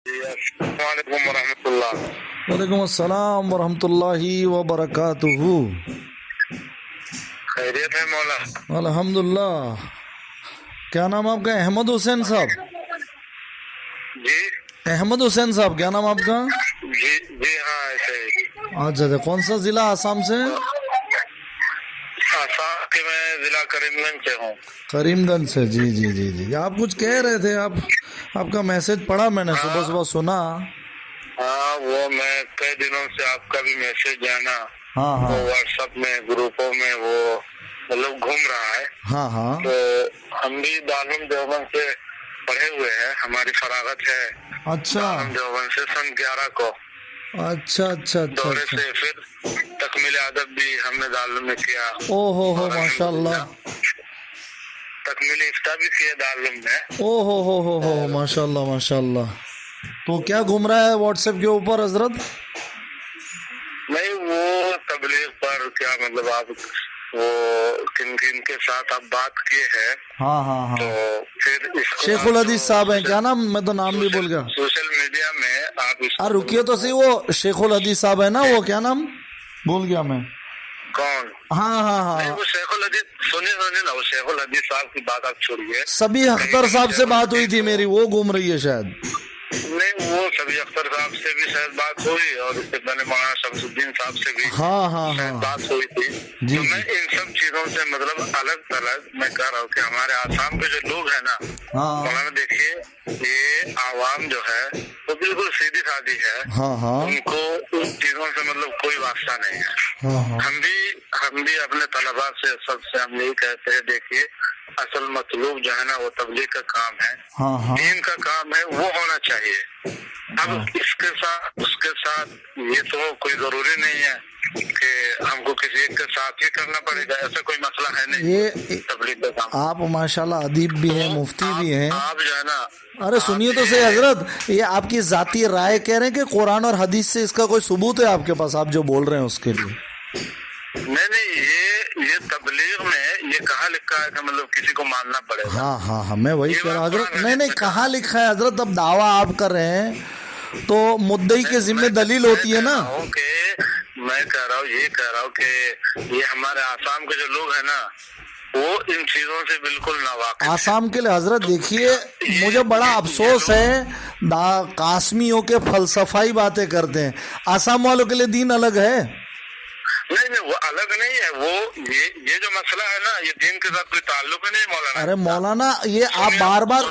السلام علیکم ورحمۃ اللہ۔ وعلیکم السلام ورحمۃ اللہ وبرکاتہ۔ خیریت ہے مولا؟ الحمدللہ۔ کیا نام آپ کا؟ احمد حسین صاحب؟ جی احمد حسین صاحب کیا نام آپ کا؟ جی جی ہاں ایسے ہی۔ اچھا اچھا، کون سا ضلع آسام سے؟ آسام کے میں ضلع کریم گنج سے ہوں۔ کریم گنج سے، جی جی جی جی۔ آپ کچھ کہہ رہے تھے، آپ کا میسج پڑھا میں نے، صبح صبح سنا۔ ہاں وہ میں کئی دنوں سے آپ کا بھی میسج ہے نا، ہاں ہاں وہ واٹس ایپ میں گروپوں میں وہ مطلب گھوم رہا ہے۔ ہاں ہاں تو ہم بھی دارالعلوم دیوبند سے پڑھے ہوئے ہیں، ہماری فراغت ہے اچھا دارالعلوم دیوبند سے سن 11 کو اچھا اچھا اچھا دورے اچھا۔ سے، پھر تکمیل ادب بھی ہم نے دارالعلوم میں کیا، او ہو ماشاء اللہ، تکمیل افتاح بھی کیا دارالعلوم میں۔ او ہو ماشاء اللہ ماشاء اللہ۔ تو کیا گھوم رہا ہے واٹس ایپ کے اوپر حضرت؟ نہیں وہ تبلیغ پر کیا مطلب آپ وہ کن کن کے ساتھ آپ بات کیے ہیں، ہاں ہاں تو ہاں، پھر اس کو شیخ الحدیث صاحب ہیں کیا نام؟ میں تو نام بھی بول گیا۔ سوشل میڈیا میں آپ اس رکیے تو صحیح، وہ شیخ الحدیث صاحب ہے نا، وہ کیا نام بھول گیا میں۔ کون؟ ہاں ہاں نہیں ہاں، وہ شیخ الحدیث، سنیے نا، وہ شیخ الحدیث صاحب کی بات آپ چھوڑیے۔ سبی اختر صاحب سے بات ہوئی تھی میری، وہ گھوم رہی ہے شاید۔ نہیں وہ سبی اختر صاحب سے بھی شاید بات ہوئی، اور اس سے پہلے مولانا شمس الدین صاحب سے بھی ہاں ہاں شاید ہاں بات ہوئی تھی۔ جی تو میں ان سب چیزوں سے مطلب الگ تلگ میں کہہ رہا ہوں کہ ہمارے آسام کے جو لوگ ہیں نا، ہاں مولانا دیکھیے یہ عوام جو ہے وہ بالکل سیدھی سادھی ہے، ہاں ہاں ان کو ان چیزوں سے مطلب کوئی واسطہ نہیں ہے۔ ہاں ہاں ہم بھی اپنے طلباء سے سب سے ہم یہی کہتے ہیں، دیکھیے اصل مطلوب جو ہے نا وہ تبلیغ کا کام ہے، ہاں ہاں دین کا کام ہے، وہ ہونا چاہیے۔ اب اس کے ساتھ یہ تو کوئی ضروری نہیں ہے کہ ہم کو کسی ایک کے ساتھ ہی کرنا پڑے گا، ایسا کوئی مسئلہ ہے نہیں یہ تبلیغ کا کام۔ آپ ماشاءاللہ ادیب بھی ہیں، مفتی بھی ہیں۔ آپ جو ہے نا، ارے سنیے تو صحیح حضرت، یہ آپ کی ذاتی رائے کہہ رہے ہیں کہ قرآن اور حدیث سے اس کا کوئی ثبوت ہے آپ کے پاس؟ آپ جو بول رہے ہیں اس کے لیے نہیں یہ تبلیغ میں یہ کہاں لکھا ہے کہ مطلب کسی کو ماننا پڑے گا؟ ہاں ہاں ہاں، میں وہی کہہ رہا ہوں حضرت۔ نہیں کہاں لکھا ہے حضرت؟ اب دعویٰ آپ کر رہے ہیں تو مدعی کے ذمہ دلیل ہوتی ہے نا۔ میں کہہ رہا ہوں کہ یہ ہمارے آسام کے جو لوگ ہیں نا، وہ ان چیزوں سے بالکل ناواقف ہیں۔ آسام کے لیے حضرت دیکھیے، مجھے بڑا افسوس ہے، قاسمیوں کے فلسفائی باتیں کرتے ہیں، آسام والوں کے لیے دین الگ ہے۔ نہیں وہ الگ نہیں ہے، وہ یہ جو مسئلہ ہے نا، یہ دین کے ساتھ کوئی تعلق ہی نہیں مولانا۔ ارے مولانا یہ آپ بار بار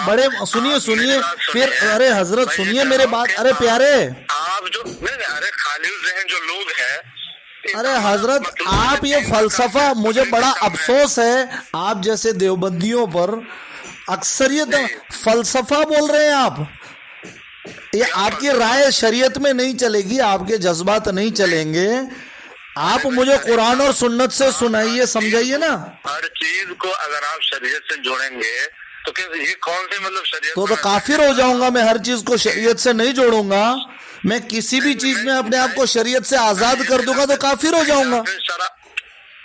بڑے سنیے پھر، ارے حضرت سنیے میرے بات، ارے پیارے آپ جو نہیں ارے خالی ذہن جو لوگ ہیں، ارے حضرت آپ یہ فلسفہ، مجھے بڑا افسوس ہے آپ جیسے دیوبندیوں پر اکثریت فلسفہ بول رہے ہیں آپ۔ یہ آپ کی رائے شریعت میں نہیں چلے گی، آپ کے جذبات نہیں چلیں گے، آپ مجھے قرآن اور سنت سے سنائیے، سمجھائیے نا۔ ہر چیز کو اگر آپ شریعت سے جوڑیں گے تو یہ کون سی مطلب شریعت تو کافر ہو جاؤں گا میں، ہر چیز کو شریعت سے نہیں جوڑوں گا میں، کسی بھی چیز میں اپنے آپ کو شریعت سے آزاد کر دوں گا تو کافر ہو جاؤں گا۔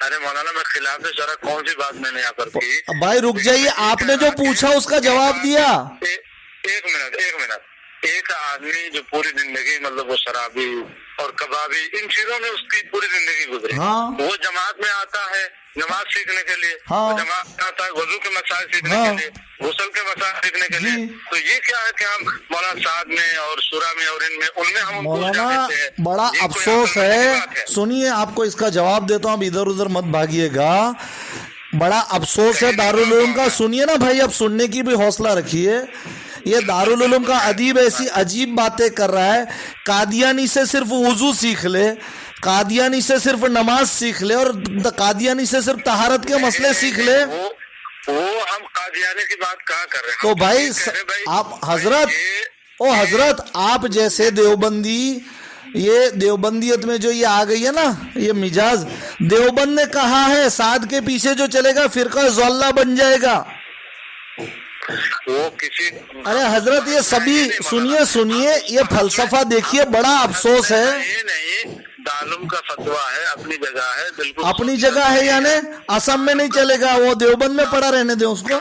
ارے مولانا میں خلاف شرع کون سی بات میں نے یہاں پر کی؟ بھائی رک جائیے، آپ نے جو پوچھا اس کا جواب دیا۔ ایک منٹ، ایک آدمی جو پوری زندگی مطلب وہ شرابی اور کبابی ان چیزوں میں اس کی پوری زندگی گزری، وہ جماعت میں آتا ہے نماز سیکھنے کے لیے، وہ جماعت میں آتا ہے وضو کے مسائل سیکھنے کے لیے، غسل کے مسائل سیکھنے کے لیے، تو یہ کیا ہے کہ ہم مولانا سعد میں اور سورہ میں اور ان میں ہم مولانا بڑا افسوس ہے، سنیے آپ کو اس کا جواب دیتا ہوں، اب ادھر ادھر مت بھاگیے گا، بڑا افسوس ہے دارالعلوم کا۔ سنیے نا بھائی، اب سننے کی بھی حوصلہ رکھیے، یہ دارالعلوم کا ادیب ایسی عجیب باتیں کر رہا ہے، قادیانی سے صرف وضو سیکھ لے، قادیانی سے صرف نماز سیکھ لے، اور قادیانی سے صرف طہارت کے مسئلے سیکھ لے۔ وہ ہم قادیانی کی بات کہاں کر رہے ہیں؟ تو بھائی آپ حضرت آپ جیسے دیوبندی، یہ دیوبندیت میں جو یہ آ گئی ہے نا یہ مجاز، دیوبند نے کہا ہے سعد کے پیچھے جو چلے گا فرقہ ضالہ بن جائے گا۔ وہ کسی ارے حضرت یہ سبھی سنیے یہ فلسفہ دیکھیے، بڑا افسوس ہے۔ یہ نہیں، دارالعلوم کا فتویٰ ہے، اپنی جگہ ہے، بالکل اپنی جگہ ہے، یعنی آسام میں نہیں چلے گا، وہ دیوبند میں پڑا رہنے دیں اس کو۔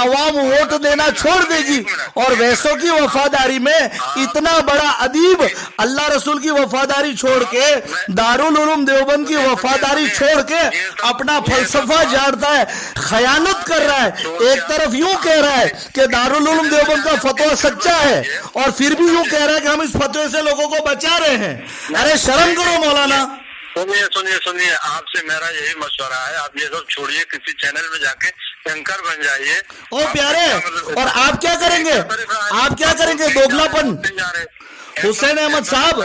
عوام ووٹ دینا چھوڑ دے گی اور ویسوں کی وفاداری میں اتنا بڑا ادیب اللہ رسول کی وفاداری چھوڑ کے دارالعلوم دیوبند کی وفاداری چھوڑ کے اپنا فلسفہ جاڑتا ہے, خیانت کر رہا ہے. ایک طرف یوں کہہ رہا ہے کہ دارالعلوم دیوبند کا فتویٰ سچا ہے اور پھر بھی یوں کہہ رہا ہے کہ ہم اس فتوے سے لوگوں کو بچا رہے ہیں. ارے شرم کرو مولانا. سنیے آپ سے میرا یہی مشورہ ہے, آپ یہ سب چھوڑیے, کسی چینل میں جا کے اینکر بن جائیے. او پیارے, اور آپ کیا کریں گے, آپ کیا کریں گے, دوگلا پن. حسین احمد صاحب,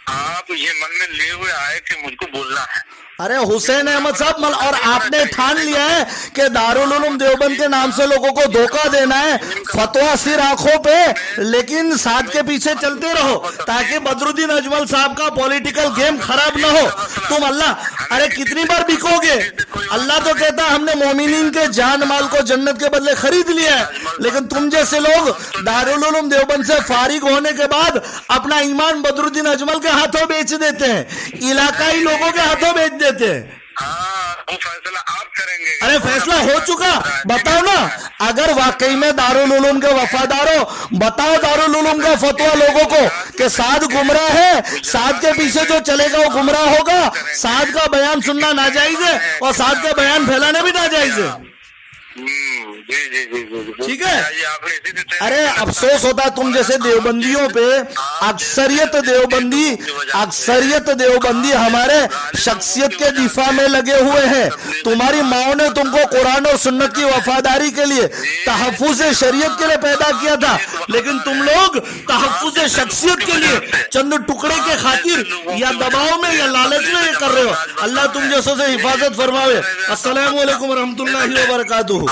آپ یہ من میں لیے ہوئے آئے کہ مجھ کو بولنا ہے. ارے حسین احمد صاحب, اور آپ نے ٹھان لیا ہے کہ دارالعلوم دیوبند کے نام سے لوگوں کو دھوکہ دینا ہے, فتویٰ سر آنکھوں پہ, لیکن ساتھ کے پیچھے چلتے رہو تاکہ بدر الدین اجمل صاحب کا پولیٹیکل گیم خراب نہ ہو. تم اللہ, ارے کتنی بار بکو گے. اللہ تو کہتا ہے ہم نے مومنین کے جان مال کو جنت کے بدلے خرید لیا ہے, لیکن تم جیسے لوگ دارالعلوم دیوبند سے فارغ ہونے کے بعد اپنا ایمان بدر الدین اجمل کے ہاتھوں بیچ دیتے ہیں, علاقائی لوگوں کے ہاتھوں بیچ دیتے ہیں. وہ فیصلہ آپ کریں گے. ارے فیصلہ ہو چکا, بتاؤ نا, اگر واقعی میں دارالعلوم کے وفادار ہو, بتاؤ دارالعلوم کا فتویٰ لوگوں کو کہ سعد گمراہ ہے, سعد کے پیچھے جو چلے گا وہ گمراہ ہوگا, سعد کا بیان سننا ناجائز ہے اور سعد کا بیان پھیلانا بھی ناجائز ہے. ٹھیک ہے. ارے افسوس ہوتا ہے تم جیسے دیوبندیوں پہ. اکثریت دیوبندی ہمارے شخصیت کے دفاع میں لگے ہوئے ہیں. تمہاری ماؤں نے تم کو قرآن اور سنت کی وفاداری کے لیے, تحفظ شریعت کے لیے پیدا کیا تھا, لیکن تم لوگ تحفظ شخصیت کے لیے چند ٹکڑے کے خاطر یا دباؤ میں یا لالچ میں یہ کر رہے ہو. اللہ تم جیسوں سے حفاظت فرماوے. السلام علیکم ورحمۃ اللہ وبرکاتہ.